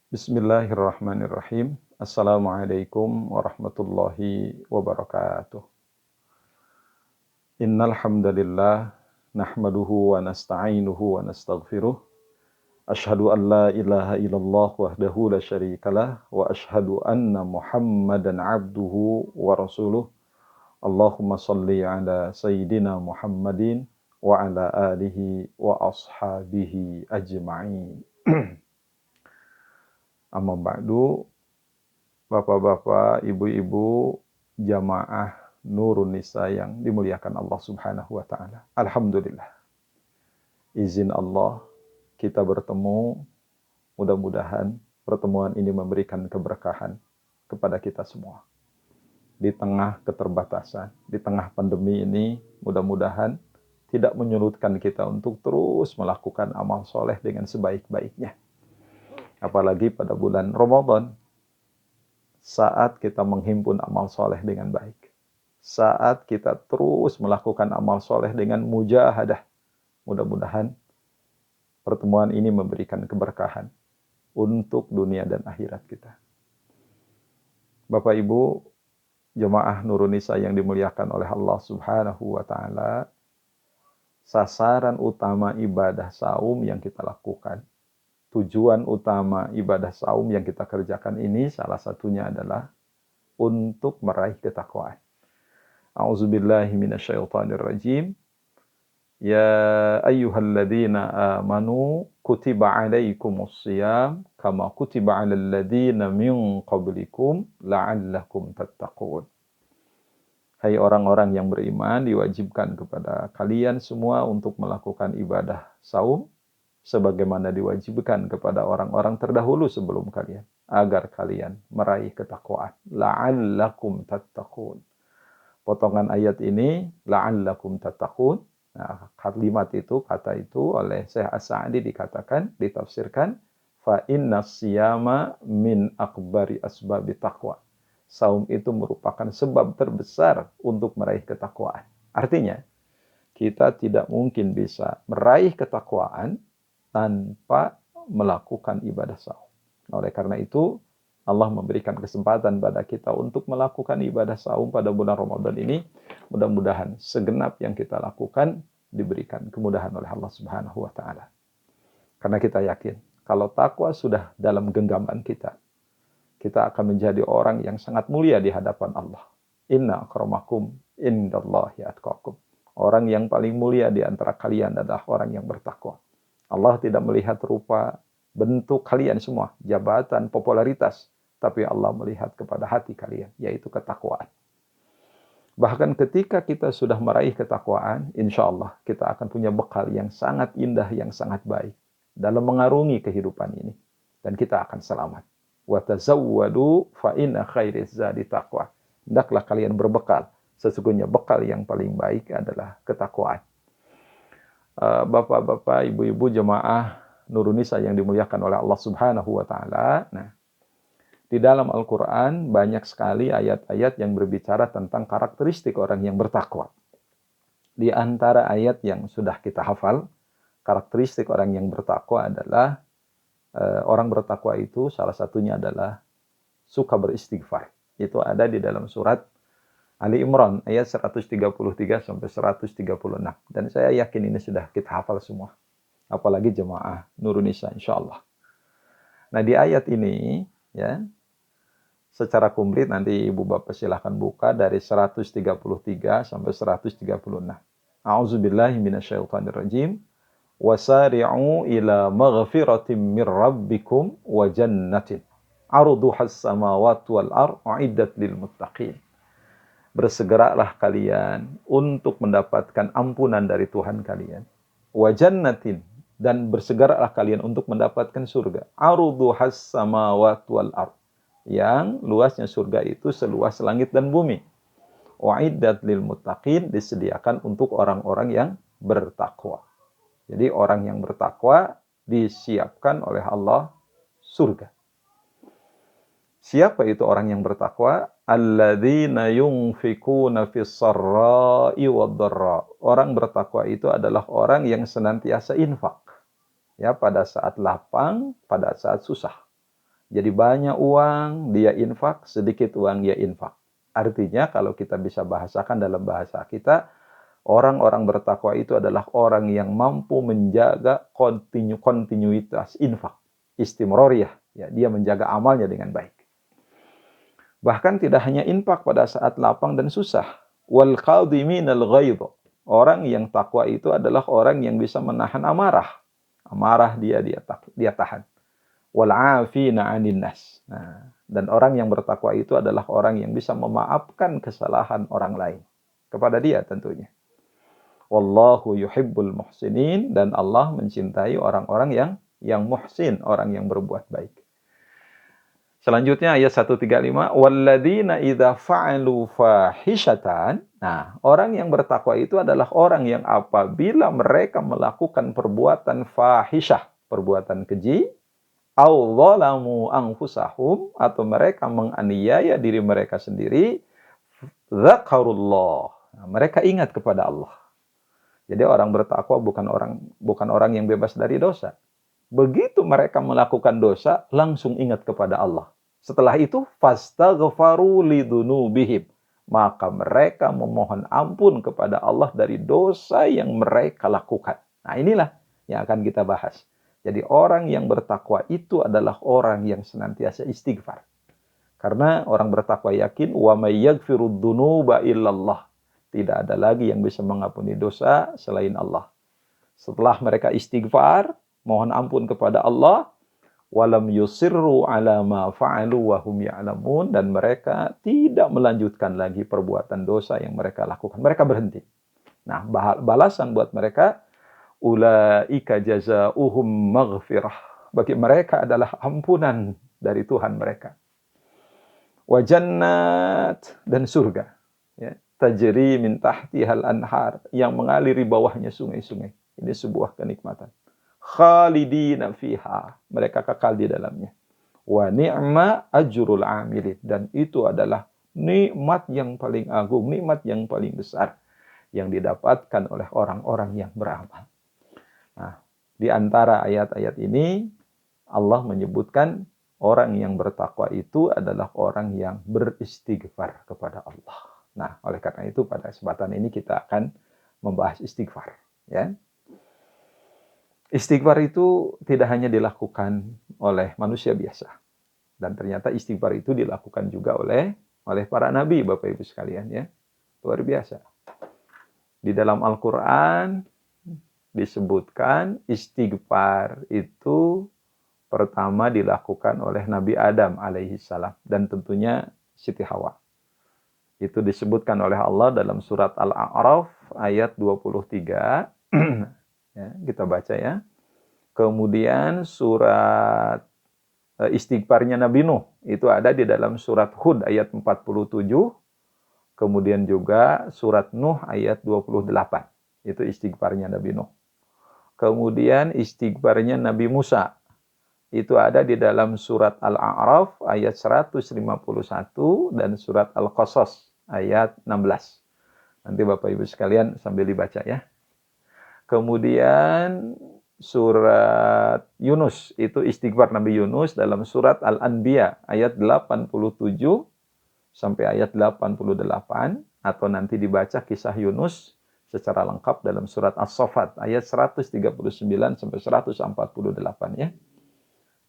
Bismillahirrahmanirrahim. Assalamualaikum warahmatullahi wabarakatuh. Innal hamdalillah nahmaduhu wa nasta'inuhu wa nastaghfiruh. Asyhadu an la ilaha illallah wahdahu la syarikalah wa asyhadu anna Muhammadan abduhu wa rasuluh. Allahumma shalli ala sayyidina Muhammadin wa ala alihi wa ashabihi ajma'in. Amma ba'du, Bapak-bapak, ibu-ibu, jamaah Nurun Nisa yang dimuliakan Allah Subhanahu wa taala. Alhamdulillah. Izin Allah kita bertemu, mudah-mudahan pertemuan ini memberikan keberkahan kepada kita semua. Di tengah keterbatasan, di tengah pandemi ini, mudah-mudahan tidak menyurutkan kita untuk terus melakukan amal soleh dengan sebaik-baiknya. Apalagi pada bulan Ramadan, saat kita menghimpun amal soleh dengan baik. Saat kita terus melakukan amal soleh dengan mujahadah. Mudah-mudahan pertemuan ini memberikan keberkahan untuk dunia dan akhirat kita. Bapak Ibu, jemaah Nurun Nisa yang dimuliakan oleh Allah Subhanahu wa taala, sasaran utama ibadah saum yang kita lakukan, tujuan utama ibadah saum yang kita kerjakan ini salah satunya adalah untuk meraih ketakwaan. A'udzubillahi minasyaitonirrajim. Ya ayyuhalladzina amanu kutiba alaikumusshiyam kama kutiba alal ladzina min qablikum la'allakum tattaqun. Hai orang-orang yang beriman, diwajibkan kepada kalian semua untuk melakukan ibadah saum sebagaimana diwajibkan kepada orang-orang terdahulu sebelum kalian, agar kalian meraih ketakwaan. La'allakum tattaqun. Potongan ayat ini, la'allakum tattaqun. Nah, kalimat itu, kata itu oleh Syekh As-Sa'di dikatakan, ditafsirkan, fa inna siyama min akbari asbabi taqwa. Saum itu merupakan sebab terbesar untuk meraih ketakwaan. Artinya, kita tidak mungkin bisa meraih ketakwaan tanpa melakukan ibadah saum. Oleh karena itu, Allah memberikan kesempatan pada kita untuk melakukan ibadah saum pada bulan Ramadan ini. Mudah-mudahan segenap yang kita lakukan diberikan kemudahan oleh Allah Subhanahu wa taala. Karena kita yakin, kalau takwa sudah dalam genggaman kita, kita akan menjadi orang yang sangat mulia di hadapan Allah. Inna akramakum indallahi atqakum. Orang yang paling mulia di antara kalian adalah orang yang bertakwa. Allah tidak melihat rupa, bentuk kalian semua, jabatan, popularitas, tapi Allah melihat kepada hati kalian, yaitu ketakwaan. Bahkan ketika kita sudah meraih ketakwaan, insya Allah kita akan punya bekal yang sangat indah, yang sangat baik dalam mengarungi kehidupan ini. Dan kita akan selamat. Wa tazawwadu fa inna khairaz zadi taqwa. Hendaklah kalian berbekal. Sesungguhnya bekal yang paling baik adalah ketakwaan. Bapak-bapak, ibu-ibu, jemaah Nurun Nisa yang dimuliakan oleh Allah Subhanahu wa taala. Nah, di dalam Al-Qur'an banyak sekali ayat-ayat yang berbicara tentang karakteristik orang yang bertakwa. Di antara ayat yang sudah kita hafal, karakteristik orang yang bertakwa adalah orang bertakwa itu salah satunya adalah suka beristighfar. Itu ada di dalam surat Ali Imran ayat 133 sampai 136. Dan saya yakin ini sudah kita hafal semua. Apalagi jemaah Nurun Nisa insyaallah. Nah, di ayat ini ya, secara komplit nanti Ibu Bapak silahkan buka dari 133 sampai 136. A'udzubillahi minasyaitonirrajim. Wasari'u ila maghfiratin mir rabbikum wa jannatin 'arduhas samawati wal ardh 'iddat lil muttaqin. Bersegeralah kalian untuk mendapatkan ampunan dari Tuhan kalian. Wa jannatin, dan bersegeralah kalian untuk mendapatkan surga. 'Arduhas samawati wal ardh, yang luasnya surga itu seluas langit dan bumi. Wa'iddat lil muttaqin, disediakan untuk orang-orang yang bertakwa. Jadi orang yang bertakwa disiapkan oleh Allah surga. Siapa itu orang yang bertakwa? Alladzina yunfikuna fis sarra'i wad dharra. Orang bertakwa itu adalah orang yang senantiasa infak. Ya, pada saat lapang, pada saat susah. Jadi banyak uang dia infak, sedikit uang dia infak. Artinya kalau kita bisa bahasakan dalam bahasa kita, orang-orang bertakwa itu adalah orang yang mampu menjaga kontinuitas infak, istimroriyah. Ya, dia menjaga amalnya dengan baik. Bahkan tidak hanya infak pada saat lapang dan susah. Wal qadhiminal ghaidh. Orang yang takwa itu adalah orang yang bisa menahan amarah. Amarah dia tahan. Wal 'afina 'anil nas. Nah, dan orang yang bertakwa itu adalah orang yang bisa memaafkan kesalahan orang lain kepada dia tentunya. Wallahu yuhibbul muhsinin, dan Allah mencintai orang-orang yang muhsin, orang yang berbuat baik. Selanjutnya ayat 135, walladzina idza fa'alu fahishatan. Nah, orang yang bertakwa itu adalah orang yang apabila mereka melakukan perbuatan fahisyah, perbuatan keji, au dzalamu anfusahum, atau mereka menganiaya diri mereka sendiri, dzakarullah. Nah, mereka ingat kepada Allah. Jadi orang bertakwa bukan orang yang bebas dari dosa. Begitu mereka melakukan dosa, langsung ingat kepada Allah. Setelah itu, fastaghfaru lidunubihim. Maka mereka memohon ampun kepada Allah dari dosa yang mereka lakukan. Nah, inilah yang akan kita bahas. Jadi orang yang bertakwa itu adalah orang yang senantiasa istighfar. Karena orang bertakwa yakin, wa may yaghfirud dunuba illallah. Tidak ada lagi yang bisa mengampuni dosa selain Allah. Setelah mereka istighfar, mohon ampun kepada Allah, walam yusirru ala ma fa'alu wa hum ya'lamun, dan mereka tidak melanjutkan lagi perbuatan dosa yang mereka lakukan. Mereka berhenti. Nah, balasan buat mereka, ulaika jazaohum maghfirah. Bagi mereka adalah ampunan dari Tuhan mereka. Wa jannat, dan surga. Ya, tajri min tahtihal anhar, yang mengalir di bawahnya sungai-sungai. Ini sebuah kenikmatan. Khalidina fiha, mereka kekal di dalamnya. Wa ni'ma ajrul amilin, dan itu adalah nikmat yang paling agung, nikmat yang paling besar yang didapatkan oleh orang-orang yang beramal. Nah, di antara ayat-ayat ini Allah menyebutkan orang yang bertakwa itu adalah orang yang beristighfar kepada Allah. Nah, oleh karena itu pada kesempatan ini kita akan membahas istighfar, ya. Istighfar itu tidak hanya dilakukan oleh manusia biasa. Dan ternyata istighfar itu dilakukan juga oleh para nabi, Bapak Ibu sekalian, ya. Luar biasa. Di dalam Al-Qur'an disebutkan istighfar itu pertama dilakukan oleh Nabi Adam alaihi salam, dan tentunya Siti Hawa. Itu disebutkan oleh Allah dalam surat Al-A'raf ayat 23. Ya, kita baca ya. Kemudian surat istighfarnya Nabi Nuh itu ada di dalam surat Hud ayat 47. Kemudian juga surat Nuh ayat 28. Itu istighfarnya Nabi Nuh. Kemudian istighfarnya Nabi Musa itu ada di dalam surat Al-A'raf ayat 151 dan surat Al-Qasas ayat 16. Nanti Bapak Ibu sekalian sambil dibaca ya. Kemudian surat Yunus, itu istighfar Nabi Yunus dalam surat Al-Anbiya ayat 87 sampai ayat 88, atau nanti dibaca kisah Yunus secara lengkap dalam surat As-Saffat ayat 139 sampai 148 ya.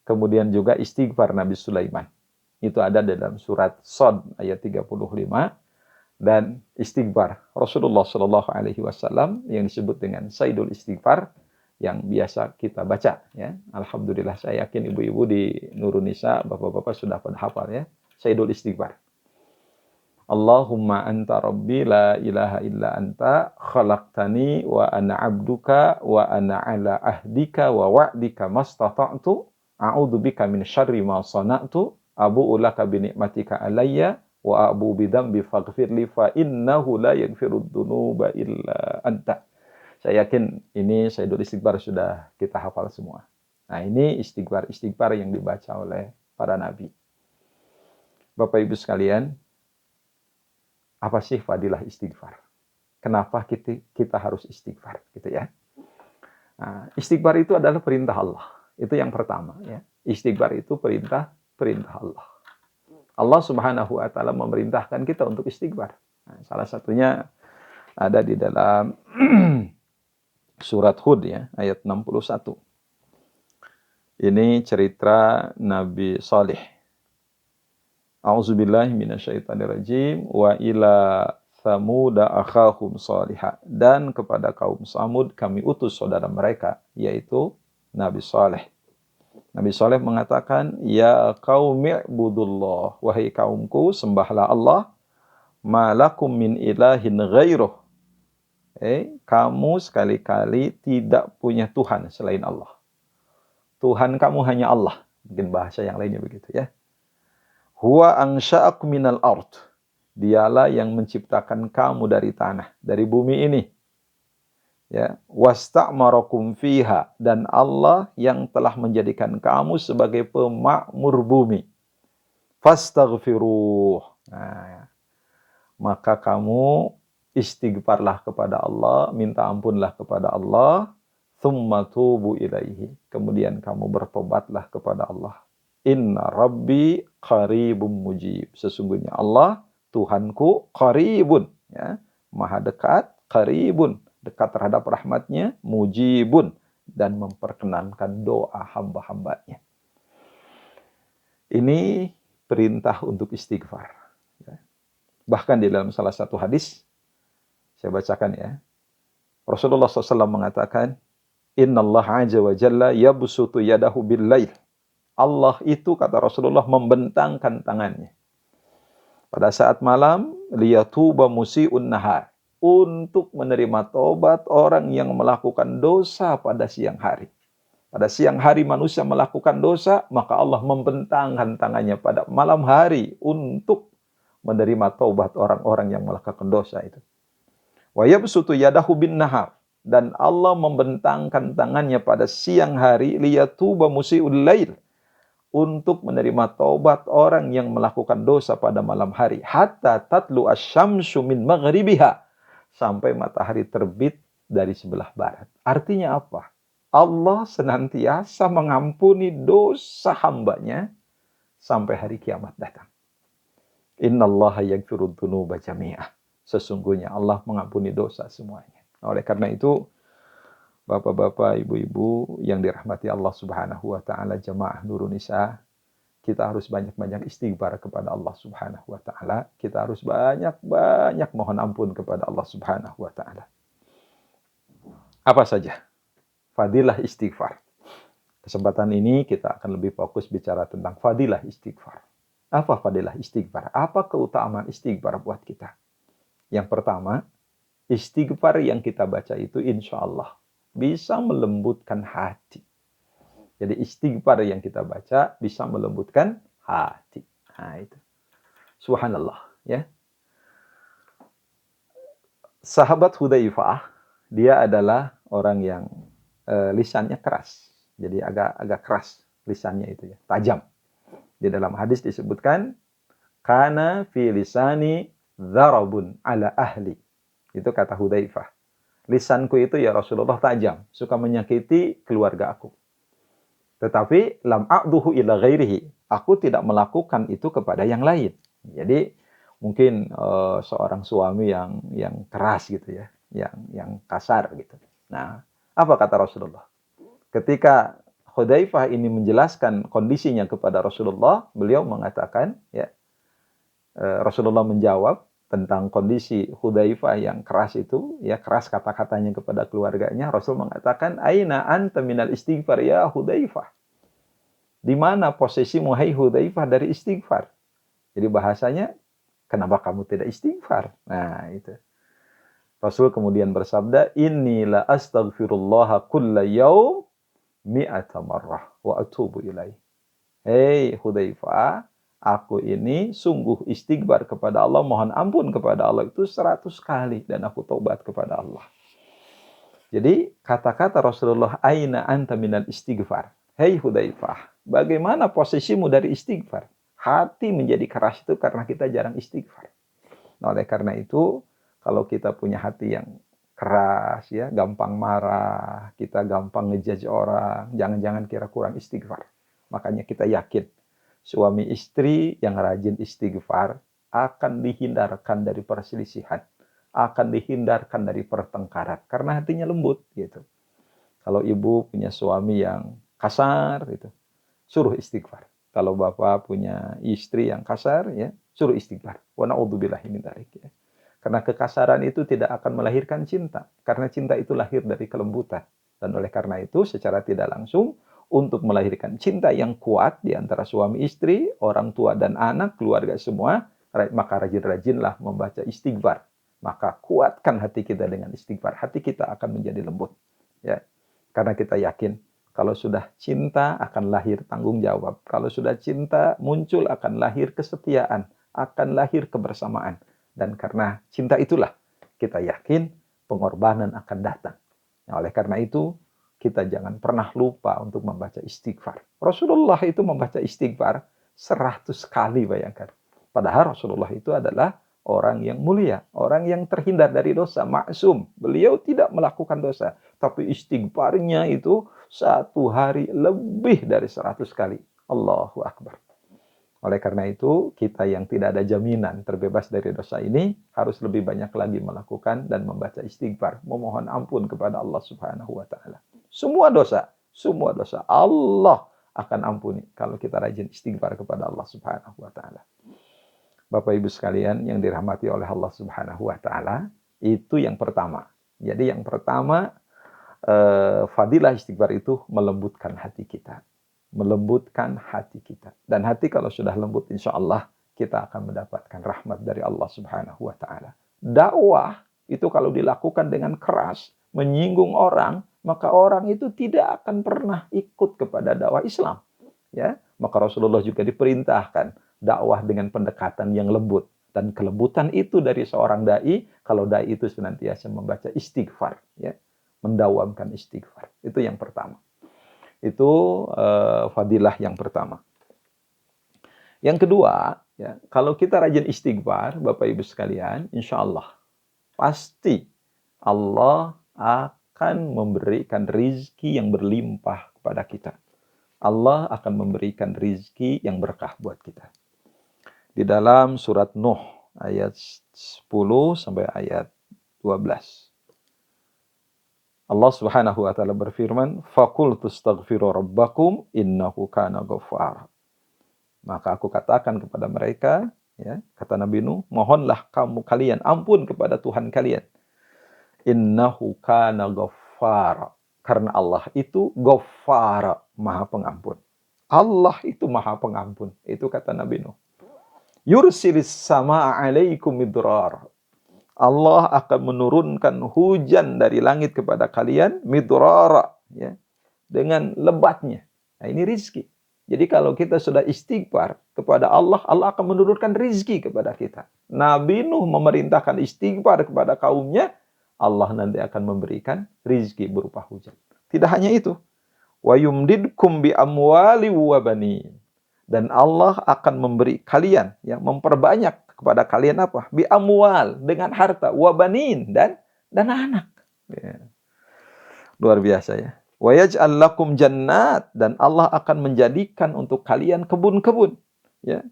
Kemudian juga istighfar Nabi Sulaiman. Itu ada dalam surat Shad ayat 35. Dan istighfar Rasulullah Shallallahu Alaihi Wasallam yang disebut dengan Sayyidul Istighfar yang biasa kita baca ya. Alhamdulillah saya yakin ibu-ibu di Nurun Nisa, bapak-bapak sudah pada hafal ya. Sayyidul Istighfar. Allahumma anta rabbi la ilaha illa anta khalaqtani wa ana abduka wa ana ala ahdika wa wa'dika mastata'tu a'udzu bika min syarri ma sana'tu abu'u laka bi ni'matika alayya wa abu bidambi faghfirli fa innahu la yaghfirud dzunuba illa anta. Saya yakin ini Sayyidul Istighfar sudah kita hafal semua. Nah, ini istighfar yang dibaca oleh para nabi. Bapak Ibu sekalian, apa sih fadilah istighfar? Kenapa kita harus istighfar gitu ya? Nah, istighfar itu adalah perintah Allah. Itu yang pertama ya. Istighfar itu perintah perintah Allah. Allah Subhanahu wa taala memerintahkan kita untuk istighfar. Nah, salah satunya ada di dalam surat Hud ya, ayat 61. Ini cerita Nabi Saleh. A'udzubillahi minasyaitonirrajim. Wa ila Tsamuda akhahum salihah. Dan kepada kaum Samud kami utus saudara mereka, yaitu Nabi Saleh. Nabi Saleh mengatakan, ya qaumi'budullah, wahai kaumku, sembahlah Allah, malakum min ilahin ghairuh. Kamu sekali-kali tidak punya Tuhan selain Allah. Tuhan kamu hanya Allah. Mungkin bahasa yang lainnya begitu ya. Huwa ansha'akum minal ard. Dialah yang menciptakan kamu dari tanah, dari bumi ini. Ya, wasta'marakum fiha, dan Allah yang telah menjadikan kamu sebagai pemakmur bumi. Fastaghfiruh. Nah, maka kamu istighfarlah kepada Allah, minta ampunlah kepada Allah, tsumma tubu ilaihi. Kemudian kamu bertobatlah kepada Allah. Inna rabbi qaribun mujib. Sesungguhnya Allah, Tuhanku, qaribun, ya, maha dekat, qaribun, dekat terhadap rahmatnya, mujibun, dan memperkenankan doa hamba-hambanya. Ini perintah untuk istighfar. Bahkan di dalam salah satu hadis, saya bacakan ya, Rasulullah SAW mengatakan, Inna Allah azza wa jalla yabsutu yadahu bil lail. Allah itu, kata Rasulullah, membentangkan tangannya pada saat malam, liyatuba musi'un nahar, untuk menerima tobat orang yang melakukan dosa pada siang hari. Pada siang hari manusia melakukan dosa, maka Allah membentangkan tangannya pada malam hari untuk menerima tobat orang-orang yang melakukan dosa itu. Wa yabsutu yadahu bin nahar, dan Allah membentangkan tangannya pada siang hari, liyatuba musi'ul lail, untuk menerima taubat orang yang melakukan dosa pada malam hari, hatta tatlu asyamsu min maghribiha, sampai matahari terbit dari sebelah barat. Artinya apa? Allah senantiasa mengampuni dosa hambanya sampai hari kiamat datang. Innallaha yaghfiru dzunuba jami'ah. Sesungguhnya Allah mengampuni dosa semuanya. Oleh karena itu, Bapak-bapak, ibu-ibu yang dirahmati Allah Subhanahu wa taala, jemaah Nurun Nisa, kita harus banyak-banyak istighfar kepada Allah Subhanahu wa taala. Kita harus banyak-banyak mohon ampun kepada Allah Subhanahu wa taala. Apa saja fadilah istighfar? Kesempatan ini kita akan lebih fokus bicara tentang fadilah istighfar. Apa fadilah istighfar? Apa keutamaan istighfar buat kita? Yang pertama, istighfar yang kita baca itu insya Allah bisa melembutkan hati. Jadi istighfar yang kita baca bisa melembutkan hati. Nah itu. Subhanallah. Ya. Sahabat Hudzaifah, dia adalah orang yang lisannya keras. Jadi agak keras lisannya itu ya, tajam. Di dalam hadis disebutkan, kana fi lisani dzarabun ala ahli. Itu kata Hudzaifah. Lisanku itu ya Rasulullah tajam, suka menyakiti keluarga aku. Tetapi lam a'duhu ila ghairihi, aku tidak melakukan itu kepada yang lain. Jadi mungkin seorang suami yang keras gitu ya, yang kasar gitu. Nah, apa kata Rasulullah? Ketika Hudzaifah ini menjelaskan kondisinya kepada Rasulullah, beliau mengatakan ya, Rasulullah menjawab tentang kondisi Hudzaifah yang keras itu, ya keras kata-katanya kepada keluarganya. Rasul mengatakan, aina anta minal istighfar ya Hudzaifah. Di mana posisimu hai Hudzaifah dari istighfar? Jadi bahasanya, kenapa kamu tidak istighfar? Nah itu. Rasul kemudian bersabda, inni la astaghfirullah kulla yaum mi'ata marrah wa atubu ilaih. Hei Hudzaifah, aku ini sungguh istighfar kepada Allah, mohon ampun kepada Allah itu 100 kali, dan aku taubat kepada Allah. Jadi kata-kata Rasulullah, aina anta minal istighfar. Hei Hudzaifah, bagaimana posisimu dari istighfar? Hati menjadi keras itu karena kita jarang istighfar. Nah, oleh karena itu, kalau kita punya hati yang keras, ya, gampang marah, kita gampang ngejudge orang, jangan-jangan kira kurang istighfar. Makanya kita yakin, Suami istri yang rajin istighfar akan dihindarkan dari perselisihan, akan dihindarkan dari pertengkaran karena hatinya lembut gitu. Kalau ibu punya suami yang kasar gitu, suruh istighfar. Kalau bapak punya istri yang kasar ya, suruh istighfar. Wa na'udzubillahi min dzalik ya. Karena kekasaran itu tidak akan melahirkan cinta, karena cinta itu lahir dari kelembutan. Dan oleh karena itu secara tidak langsung untuk melahirkan cinta yang kuat di antara suami istri, orang tua dan anak, keluarga semua, maka rajin-rajinlah membaca istighfar. Maka kuatkan hati kita dengan istighfar. Hati kita akan menjadi lembut. Ya. Karena kita yakin kalau sudah cinta akan lahir tanggung jawab. Kalau sudah cinta muncul akan lahir kesetiaan, akan lahir kebersamaan. Dan karena cinta itulah kita yakin pengorbanan akan datang. Nah, oleh karena itu kita jangan pernah lupa untuk membaca istighfar. Rasulullah itu membaca istighfar 100 kali, bayangkan. Padahal Rasulullah itu adalah orang yang mulia, orang yang terhindar dari dosa, maksum. Beliau tidak melakukan dosa, tapi istighfarnya itu satu hari lebih dari 100 kali. Allahu Akbar. Oleh karena itu, kita yang tidak ada jaminan terbebas dari dosa ini harus lebih banyak lagi melakukan dan membaca istighfar, memohon ampun kepada Allah Subhanahu wa taala. Semua dosa Allah akan ampuni kalau kita rajin istighfar kepada Allah Subhanahu wa taala. Bapak Ibu sekalian yang dirahmati oleh Allah Subhanahu wa taala, itu yang pertama. Jadi yang pertama, fadilah istighfar itu melembutkan hati kita. Melembutkan hati kita. Dan hati kalau sudah lembut, insya Allah kita akan mendapatkan rahmat dari Allah Subhanahu wa taala. Dakwah itu kalau dilakukan dengan keras, menyinggung orang, maka orang itu tidak akan pernah ikut kepada dakwah Islam. Ya, maka Rasulullah juga diperintahkan dakwah dengan pendekatan yang lembut. Dan kelembutan itu dari seorang dai, kalau dai itu senantiasa membaca istighfar, ya, mendawamkan istighfar. Itu yang pertama. Itu fadilah yang pertama. Yang kedua, ya, kalau kita rajin istighfar, Bapak Ibu sekalian, insya Allah pasti Allah akan memberikan rizki yang berlimpah kepada kita. Allah akan memberikan rizki yang berkah buat kita. Di dalam surat Nuh ayat 10 sampai ayat 12. Allah Subhanahu wa taala berfirman, "Faqultu astaghfiru rabbakum innahu kana ghaffara." Maka aku katakan kepada mereka, ya, kata Nabi Nuh, mohonlah kalian ampun kepada Tuhan kalian. Innahu kana ghaffara. Karena Allah itu Ghaffara, Maha Pengampun. Allah itu Maha Pengampun. Itu kata Nabi Nuh. Yursilis samaa 'alaikum midrar. Allah akan menurunkan hujan dari langit kepada kalian midrara, ya, dengan lebatnya. Nah, ini rizki. Jadi kalau kita sudah istighfar kepada Allah, Allah akan menurunkan rizki kepada kita. Nabi Nuh memerintahkan istighfar kepada kaumnya, Allah nanti akan memberikan rizki berupa hujan. Tidak hanya itu. Wa yumdidkum bi amwali wa banin. Dan Allah akan memberi kalian, ya, memperbanyak kepada kalian apa? Bi amwal, dengan harta, wa banin, dan anak. Ya. Luar biasa ya. Wa yaj'al lakum jannat, dan Allah akan menjadikan untuk kalian kebun-kebun. Ya.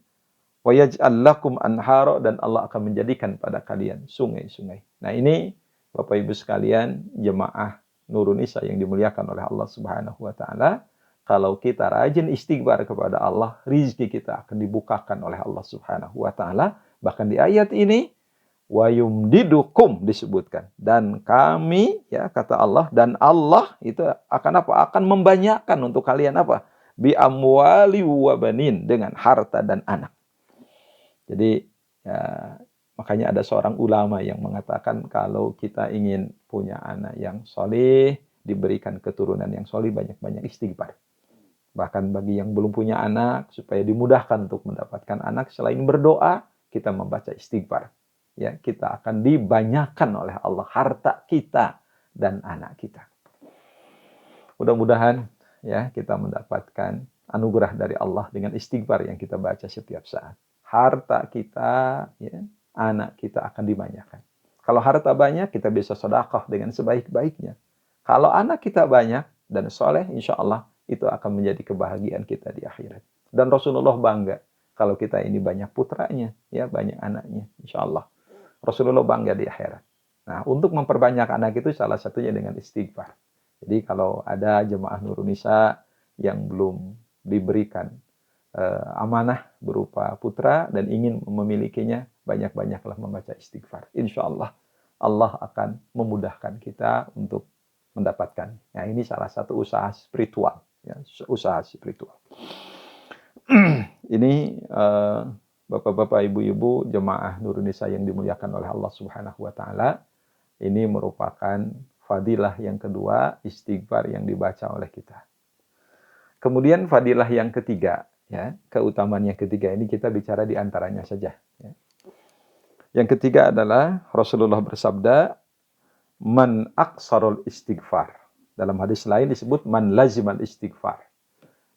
Wa yaj'al lakum anhara, dan Allah akan menjadikan pada kalian sungai-sungai. Nah, ini Bapak Ibu sekalian, jemaah Nurun Nisa yang dimuliakan oleh Allah Subhanahu wa taala, kalau kita rajin istighfar kepada Allah, rizki kita akan dibukakan oleh Allah Subhanahu wa taala. Bahkan di ayat ini, wa yumdidukum disebutkan. Dan kami, ya, kata Allah, dan Allah itu akan apa? Akan membanyakkan untuk kalian apa? Bi amwali wa banin, dengan harta dan anak. Jadi, ya, makanya ada seorang ulama yang mengatakan kalau kita ingin punya anak yang soleh, diberikan keturunan yang soleh, banyak-banyak istighfar. Bahkan bagi yang belum punya anak, supaya dimudahkan untuk mendapatkan anak, selain berdoa, kita membaca istighfar. Ya, kita akan dibanyakan oleh Allah harta kita dan anak kita. Mudah-mudahan, ya, kita mendapatkan anugerah dari Allah dengan istighfar yang kita baca setiap saat. Harta kita, ya, anak kita akan dibanyakan. Kalau harta banyak, kita bisa sedekah dengan sebaik-baiknya. Kalau anak kita banyak dan soleh, insya Allah itu akan menjadi kebahagiaan kita di akhirat. Dan Rasulullah bangga kalau kita ini banyak putranya, ya banyak anaknya, insya Allah. Rasulullah bangga di akhirat. Nah, untuk memperbanyak anak itu salah satunya dengan istighfar. Jadi kalau ada jemaah Nurun Nisa yang belum diberikan amanah berupa putra dan ingin memilikinya, banyak-banyaklah membaca istighfar. Insya Allah, Allah akan memudahkan kita untuk mendapatkan. Nah, ini salah satu usaha spiritual. Ya, usaha spiritual. Ini Bapak-bapak, ibu-ibu, jemaah Nurun Nisa yang dimuliakan oleh Allah Subhanahu wa taala. Ini merupakan fadilah yang kedua, istighfar yang dibaca oleh kita. Kemudian fadilah yang ketiga, ya, keutamaan yang ketiga ini kita bicara di antaranya saja, ya. Yang ketiga adalah Rasulullah bersabda, "Man aqsarul istighfar." Dalam hadis lain disebut man lazimal istighfar.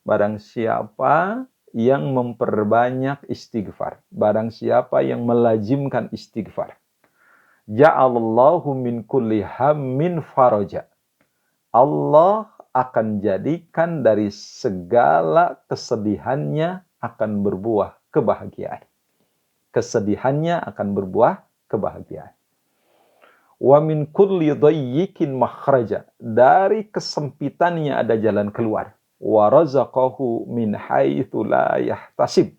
Barang siapa yang memperbanyak istighfar, barang siapa yang melazimkan istighfar, ja'alallahu min kulli hammin faraja. Allah akan jadikan dari segala kesedihannya akan berbuah kebahagiaan. Kesedihannya akan berbuah kebahagiaan. Wa min kulli dayyikin makhraja. Dari kesempitannya ada jalan keluar. Wa razaqahu min haitsu la yahtasib.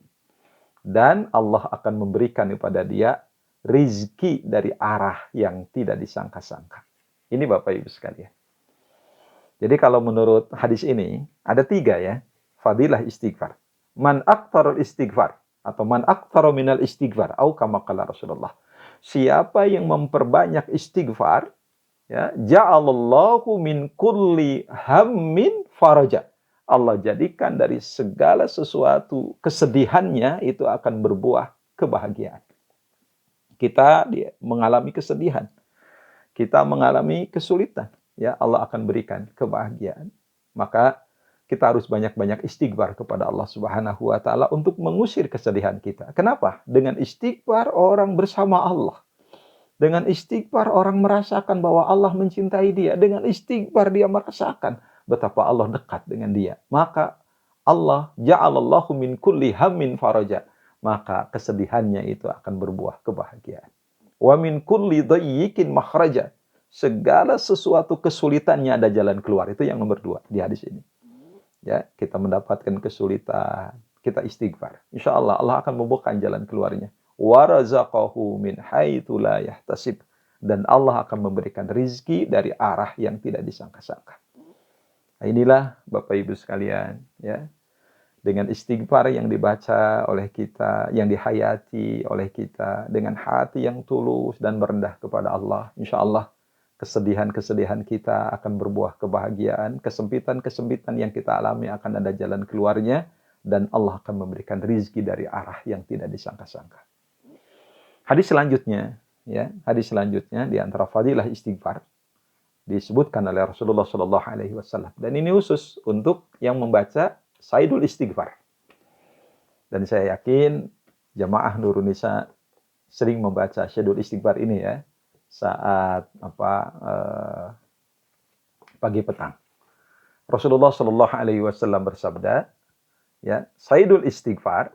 Dan Allah akan memberikan kepada dia rizki dari arah yang tidak disangka-sangka. Ini Bapak Ibu sekalian. Jadi kalau menurut hadis ini, ada 3 ya, fadilah istighfar. Man aktarul istighfar, atau man aktaru minal istighfar, au kama qala Rasulullah. Siapa yang memperbanyak istighfar, ya, ja'alallahu min kulli hammin faraja. Allah jadikan dari segala sesuatu kesedihannya itu akan berbuah kebahagiaan. Kita mengalami kesedihan, kita mengalami kesulitan, ya Allah akan berikan kebahagiaan. Maka kita harus banyak-banyak istighfar kepada Allah Subhanahu wa taala untuk mengusir kesedihan kita. Kenapa? Dengan istighfar orang bersama Allah. Dengan istighfar orang merasakan bahwa Allah mencintai dia. Dengan istighfar dia merasakan betapa Allah dekat dengan dia. Maka Allah ja'alallahu min kulli hammin faraja. Maka kesedihannya itu akan berbuah kebahagiaan. Wa min kulli dayyikin makhraja. Segala sesuatu kesulitannya ada jalan keluar. Itu yang nomor 2 di hadis ini. Ya, kita mendapatkan kesulitan, kita istighfar. Insya Allah Allah akan membuka jalan keluarnya. Wa razaqahu min haitsu la yahtasib. Dan Allah akan memberikan rizki dari arah yang tidak disangka-sangka. Nah, inilah Bapak Ibu sekalian, ya. Dengan istighfar yang dibaca oleh kita, yang dihayati oleh kita, dengan hati yang tulus dan merendah kepada Allah, insya Allah kesedihan-kesedihan kita akan berbuah kebahagiaan, kesempitan-kesempitan yang kita alami akan ada jalan keluarnya, dan Allah akan memberikan rizki dari arah yang tidak disangka-sangka. Hadis selanjutnya, ya, hadis selanjutnya di antara fadilah istighfar disebutkan oleh Rasulullah Shallallahu Alaihi Wasallam, dan ini khusus untuk yang membaca Sayyidul Istighfar. Dan saya yakin jamaah Nurun Nisa sering membaca Sayyidul Istighfar ini ya saat pagi petang. Rasulullah Shallallahu Alaihi Wasallam bersabda, ya, Sayyidul Istighfar,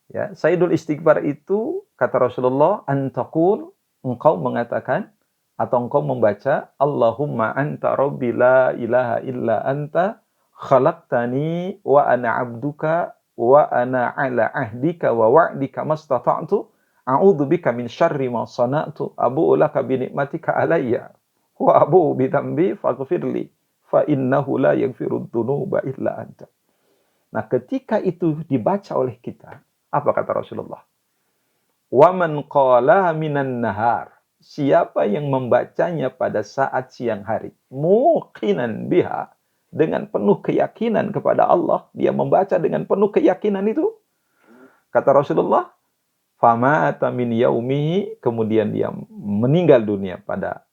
ya, Sayyidul Istighfar itu kata Rasulullah, antaqul, engkau mengatakan atau engkau membaca Allahumma anta rabbi la ilaha illa anta khalaqtani wa ana abduka wa ana ala ahdika wa wa'dika mastata'tu a'udzu bika min syarri ma sana'tu abu'u laka bi ni'matika alayya wa abu'u bi dzambi faghfirli fa innahu la yaghfiru dzunuba illa anta. Nah, ketika itu dibaca oleh kita, apa kata Rasulullah? Wa man qala minan nahar. Siapa yang membacanya pada saat siang hari, muqinan biha, dengan penuh keyakinan kepada Allah, dia membaca dengan penuh keyakinan itu. Kata Rasulullah, famata min yaumihi, kemudian dia meninggal dunia pada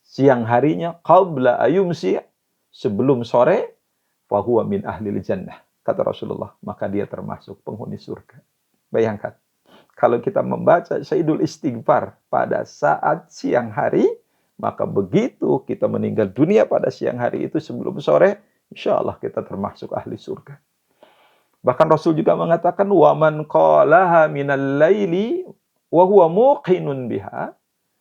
siang harinya, qabla ayumsi, sebelum sore, fahuwa min ahlil jannah. Kata Rasulullah, maka dia termasuk penghuni surga. Bayangkan, kalau kita membaca Sayyidul Istighfar pada saat siang hari, maka begitu kita meninggal dunia pada siang hari itu sebelum sore, insya Allah kita termasuk ahli surga. Bahkan Rasul juga mengatakan wa man qalaha minal laili wa huwa muqinun biha,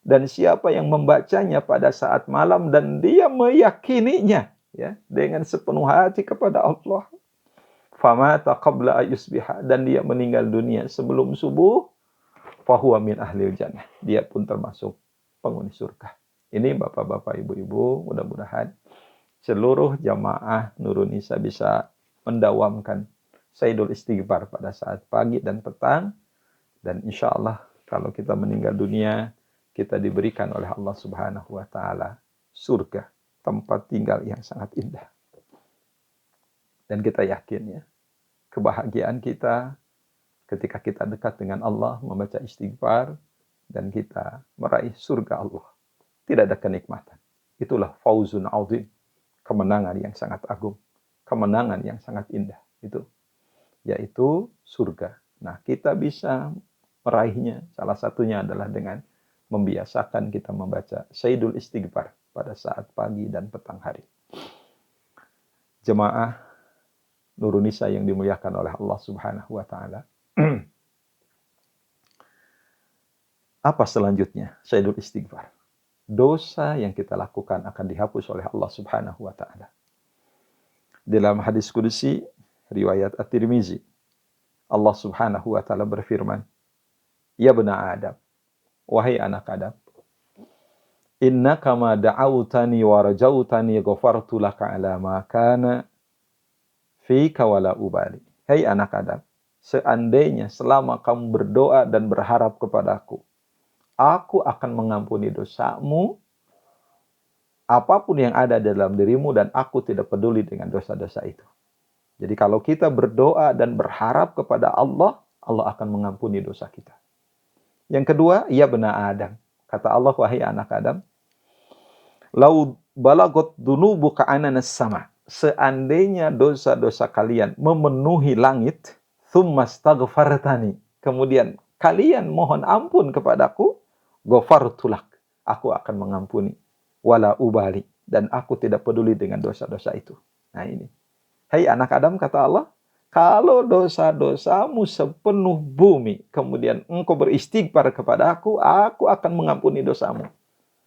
dan siapa yang membacanya pada saat malam dan dia meyakininya ya dengan sepenuh hati kepada Allah, famata qabla ayusbiha, dan dia meninggal dunia sebelum subuh, fahuwa min ahlil jannah, dia pun termasuk penghuni surga. Ini bapak-bapak, ibu-ibu, mudah-mudahan seluruh jamaah Nurun Nisa bisa mendawamkan Sayyidul Istighfar pada saat pagi dan petang. Dan insya Allah kalau kita meninggal dunia, kita diberikan oleh Allah Subhanahu wa Ta'ala surga, tempat tinggal yang sangat indah. Dan kita yakin ya, kebahagiaan kita ketika kita dekat dengan Allah, membaca istighfar, dan kita meraih surga Allah. Tidak ada kenikmatan. Itulah fauzun azim, kemenangan yang sangat agung, kemenangan yang sangat indah. Itu, yaitu surga. Nah, kita bisa meraihnya. Salah satunya adalah dengan membiasakan kita membaca Sayyidul Istighfar pada saat pagi dan petang hari. Jemaah Nurun Nisa yang dimuliakan oleh Allah Subhanahu wa Ta'ala. Apa selanjutnya? Sayyidul Istighfar. Dosa yang kita lakukan akan dihapus oleh Allah Subhanahu wa Ta'ala. Dalam hadis qudsi riwayat At-Tirmizi, Allah Subhanahu wa Ta'ala berfirman, "Ya bani Adam, wahai anak Adam, innaka ma da'awtani wa rajautani ghafartu laka ala ma kana fika wala ubali." Hai anak Adam, seandainya selama kamu berdoa dan berharap kepadaku, aku akan mengampuni dosamu, apapun yang ada dalam dirimu, dan aku tidak peduli dengan dosa-dosa itu. Jadi kalau kita berdoa dan berharap kepada Allah, Allah akan mengampuni dosa kita. Yang kedua, ya bani Adam. Kata Allah, wahai anak Adam, lau balagot dunubuka ananas sama. Seandainya dosa-dosa kalian memenuhi langit, thumma astaghfartani, kemudian kalian mohon ampun kepadaku, ghafartulak, aku akan mengampuni, wala ubali, dan aku tidak peduli dengan dosa-dosa itu. Nah ini, hai anak Adam, kata Allah, kalau dosa-dosamu sepenuh bumi, kemudian engkau beristighfar kepada aku akan mengampuni dosamu,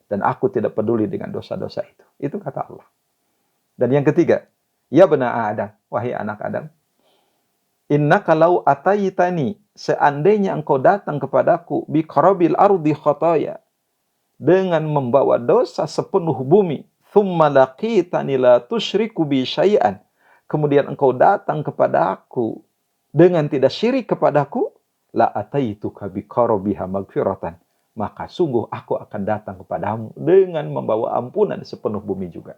dan aku tidak peduli dengan dosa-dosa itu. Itu kata Allah. Dan yang ketiga, ya bani Adam, wahai anak Adam, innaka law ataitani, seandainya engkau datang kepadaku bi qarabil ardi khataya, dengan membawa dosa sepenuh bumi, thumma laqitani la tusyriku bi syai'an, kemudian engkau datang kepadaku dengan tidak syirik kepadaku, la ataituka bi qarabiha maghfiratan, maka sungguh aku akan datang kepadamu dengan membawa ampunan sepenuh bumi juga.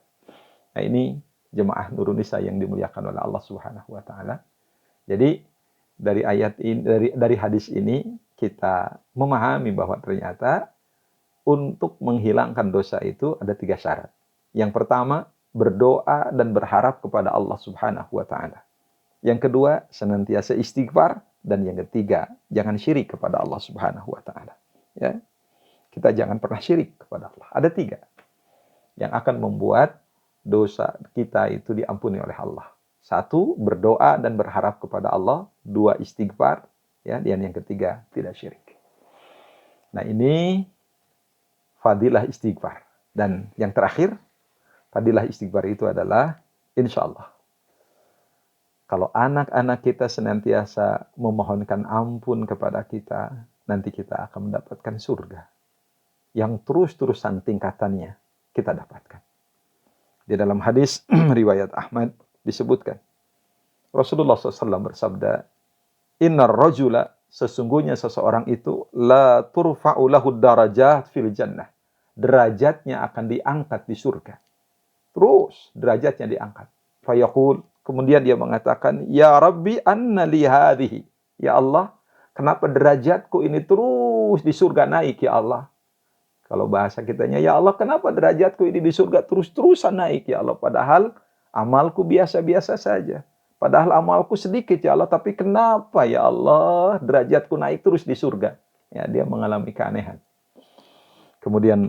Nah ini jemaah Nurun Nisa yang dimuliakan oleh Allah Subhanahu wa Ta'ala. Jadi dari ayat ini, dari hadis ini kita memahami bahwa ternyata untuk menghilangkan dosa itu ada 3 syarat. Yang pertama, berdoa dan berharap kepada Allah Subhanahu wa Ta'ala. Yang kedua, senantiasa istighfar, dan yang ketiga, jangan syirik kepada Allah Subhanahu wa Ta'ala. Ya. Kita jangan pernah syirik kepada Allah. Ada 3 yang akan membuat dosa kita itu diampuni oleh Allah. 1, berdoa dan berharap kepada Allah. 2, istighfar. Ya, dan yang ketiga, tidak syirik. Nah ini fadilah istighfar. Dan yang terakhir, fadilah istighfar itu adalah insya Allah, kalau anak-anak kita senantiasa memohonkan ampun kepada kita, nanti kita akan mendapatkan surga yang terus-terusan tingkatannya kita dapatkan. Di dalam hadis riwayat Ahmad disebutkan, Rasulullah SAW bersabda, innar rajula, sesungguhnya seseorang itu, la turfa'u lahu darajat fil jannah, derajatnya akan diangkat di surga. Terus derajatnya diangkat. Fayaqul, kemudian dia mengatakan, ya Rabbi anna li hadhihi, ya Allah, kenapa derajatku ini terus di surga naik ya Allah? Kalau bahasa kitanya, ya Allah, kenapa derajatku ini di surga terus-terusan naik ya Allah? Padahal amalku biasa-biasa saja. Padahal amalku sedikit ya Allah, tapi kenapa ya Allah derajatku naik terus di surga? Ya, dia mengalami keanehan. Kemudian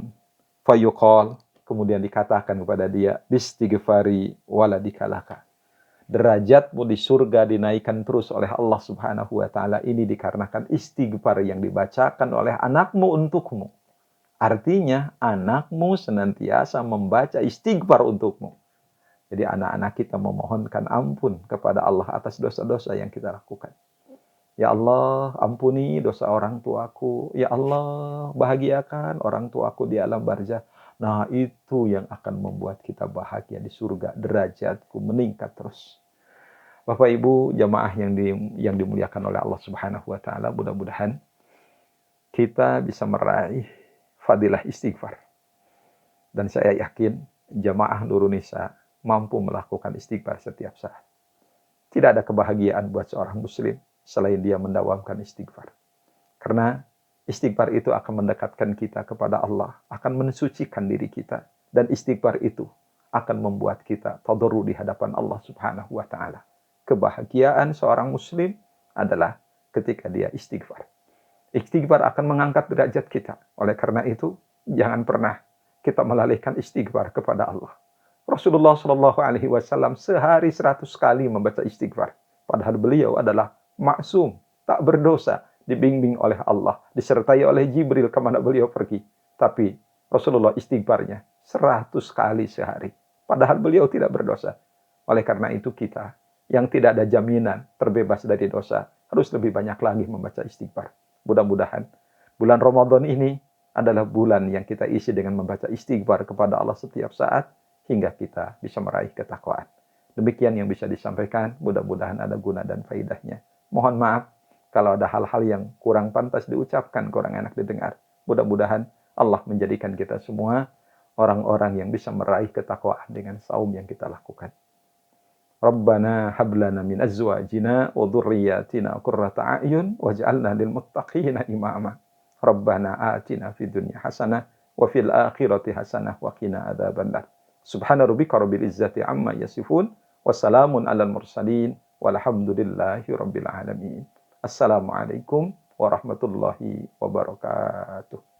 fayuqal, kemudian dikatakan kepada dia, bistighfari waladikalaka, Derajatmu di surga dinaikkan terus oleh Allah Subhanahu wa taala. Ini dikarenakan istighfar yang dibacakan oleh anakmu untukmu. Artinya anakmu senantiasa membaca istighfar untukmu. Jadi anak-anak kita memohonkan ampun kepada Allah atas dosa-dosa yang kita lakukan. Ya Allah, ampuni dosa orang tuaku. Ya Allah, bahagiakan orang tuaku di alam barzah. Nah, itu yang akan membuat kita bahagia di surga. Derajatku meningkat terus. Bapak Ibu jamaah yang dimuliakan oleh Allah Subhanahu wa taala, mudah-mudahan kita bisa meraih fadilah istighfar. Dan saya yakin jamaah Nurun Nisa mampu melakukan istighfar setiap saat. Tidak ada kebahagiaan buat seorang muslim selain dia mendawamkan istighfar. Karena istighfar itu akan mendekatkan kita kepada Allah, akan mensucikan diri kita. Dan istighfar itu akan membuat kita tadarru di hadapan Allah Subhanahu wa taala. Kebahagiaan seorang muslim adalah ketika dia istighfar. Istighfar akan mengangkat derajat kita. Oleh karena itu, jangan pernah kita melalaikan istighfar kepada Allah. Rasulullah Shallallahu Alaihi Wasallam sehari 100 kali membaca istighfar. Padahal beliau adalah maksum, tak berdosa, dibimbing oleh Allah, disertai oleh Jibril kemana beliau pergi. Tapi Rasulullah istighfarnya 100 kali sehari. Padahal beliau tidak berdosa. Oleh karena itu kita yang tidak ada jaminan terbebas dari dosa harus lebih banyak lagi membaca istighfar. Mudah-mudahan bulan Ramadan ini adalah bulan yang kita isi dengan membaca istighfar kepada Allah setiap saat hingga kita bisa meraih ketakwaan. Demikian yang bisa disampaikan, mudah-mudahan ada guna dan faedahnya. Mohon maaf kalau ada hal-hal yang kurang pantas diucapkan, kurang enak didengar. Mudah-mudahan Allah menjadikan kita semua orang-orang yang bisa meraih ketakwaan dengan saum yang kita lakukan. Rabbana hablana min azwajina wa dhurriyyatina qurrata a'yun waj'alna lil muttaqina imama. Rabbana atina fid dunya hasanah wa fil akhirati hasanah wa qina adzabannar. Subhana rabbika rabbil izzati amma yasifun wa salamun alal mursalin walhamdulillahi rabbil alamin. Assalamualaikum warahmatullahi wabarakatuh.